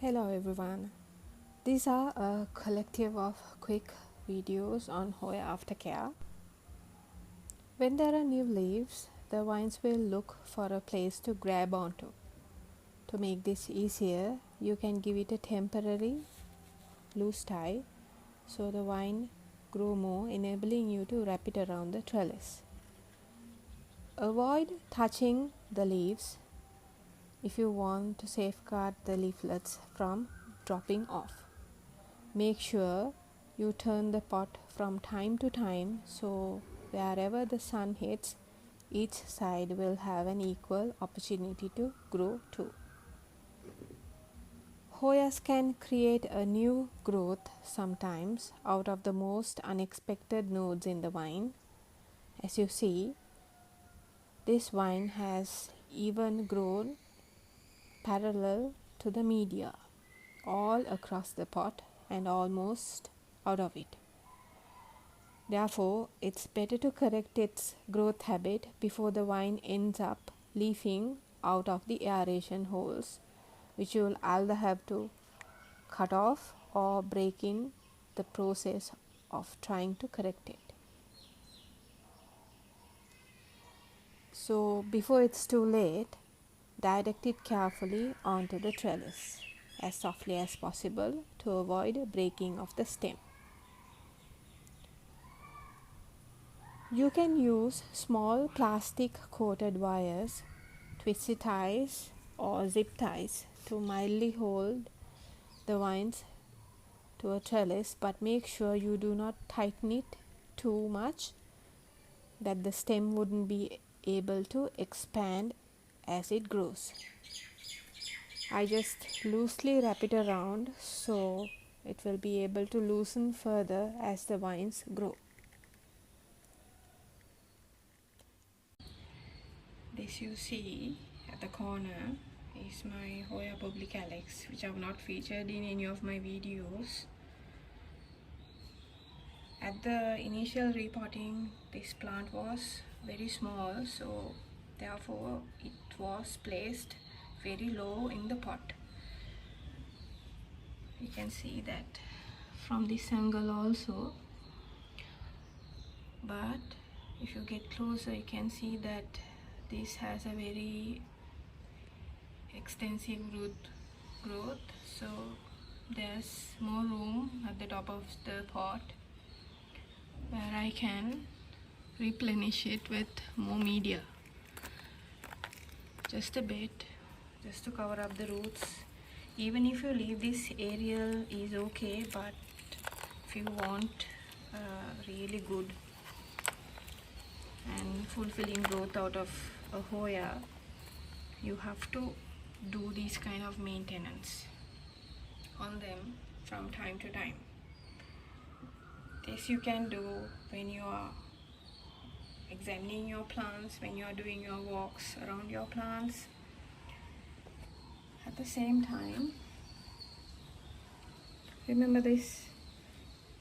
Hello everyone. These are a collective of quick videos on Hoya aftercare. When there are new leaves, the vines will look for a place to grab onto. To make this easier, you can give it a temporary loose tie so the vine grow more, enabling you to wrap it around the trellis. Avoid touching the leaves if you want to safeguard the leaflets from dropping off. Make sure you turn the pot from time to time so wherever the sun hits, each side will have an equal opportunity to grow too. Hoyas can create a new growth sometimes out of the most unexpected nodes in the vine. As you see, this vine has even grown parallel to the media, all across the pot and almost out of it. Therefore, it's better to correct its growth habit before the vine ends up leafing out of the aeration holes, which you will either have to cut off or break in the process of trying to correct it. So, before it's too late, direct it carefully onto the trellis as softly as possible to avoid breaking of the stem. You can use small plastic coated wires, twisty ties or zip ties to mildly hold the vines to a trellis, but make sure you do not tighten it too much that the stem wouldn't be able to expand as it grows. I just loosely wrap it around so it will be able to loosen further as the vines grow. This you see at the corner is my Hoya publicalis, which I have not featured in any of my videos. At the initial repotting, this plant was very small, so therefore it was placed very low in the pot. You can see that from this angle also, but if you get closer you can see that this has a very extensive root growth, so there's more room at the top of the pot where I can replenish it with more media, just a bit, just to cover up the roots. Even if you leave this aerial is okay, but if you want really good and fulfilling growth out of a Hoya, you have to do this kind of maintenance on them from time to time. This you can do when you are examining your plants, when you are doing your walks around your plants. At the same time, remember this.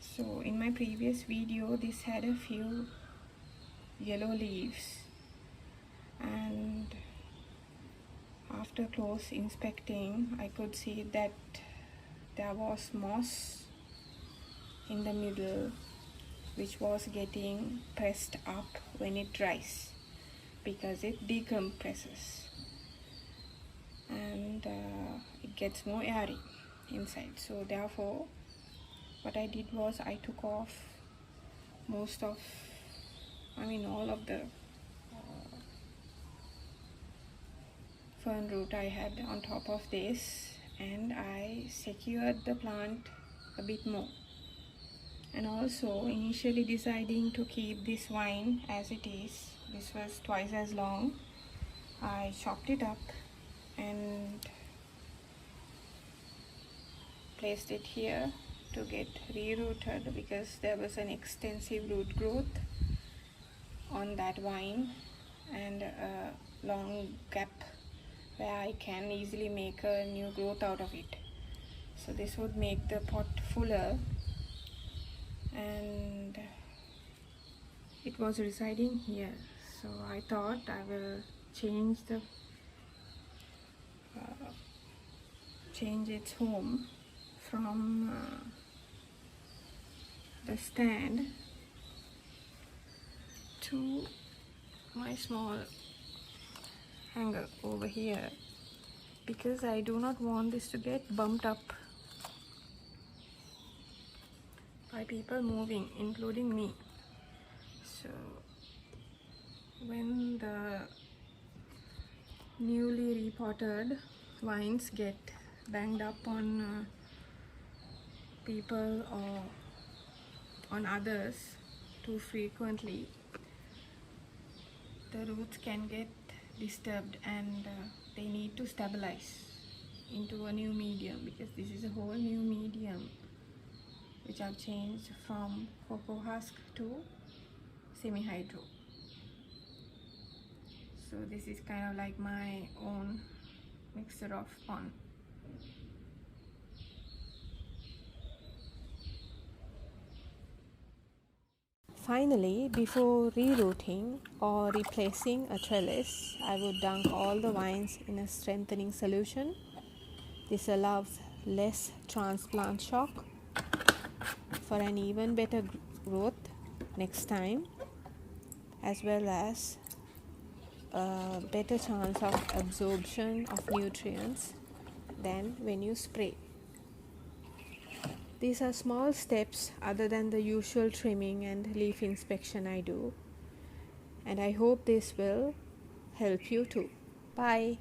So in my previous video, this had a few yellow leaves, and after close inspecting I could see that there was moss in the middle which was getting pressed up when it dries because it decompresses and it gets more airy inside. So therefore what I did was I took off all of the fern root I had on top of this, and I secured the plant a bit more. And also, initially deciding to keep this vine as it is, this was twice as long, I chopped it up and placed it here to get re-rooted because there was an extensive root growth on that vine and a long gap where I can easily make a new growth out of it. So this would make the pot fuller, and it was residing here, so I thought I will change change its home from the stand to my small hanger over here, because I do not want this to get bumped up by people moving, including me. So when the newly repotted vines get banged up on people or on others too frequently, the roots can get disturbed, and they need to stabilize into a new medium, because this is a whole new medium which I've changed from cocoa husk to semi-hydro. So this is kind of like my own mixture of fun. Finally, before rerooting or replacing a trellis, I would dunk all the vines in a strengthening solution. This allows less transplant shock for an even better growth next time, as well as a better chance of absorption of nutrients than when you spray. These are small steps other than the usual trimming and leaf inspection I do, and I hope this will help you too. Bye.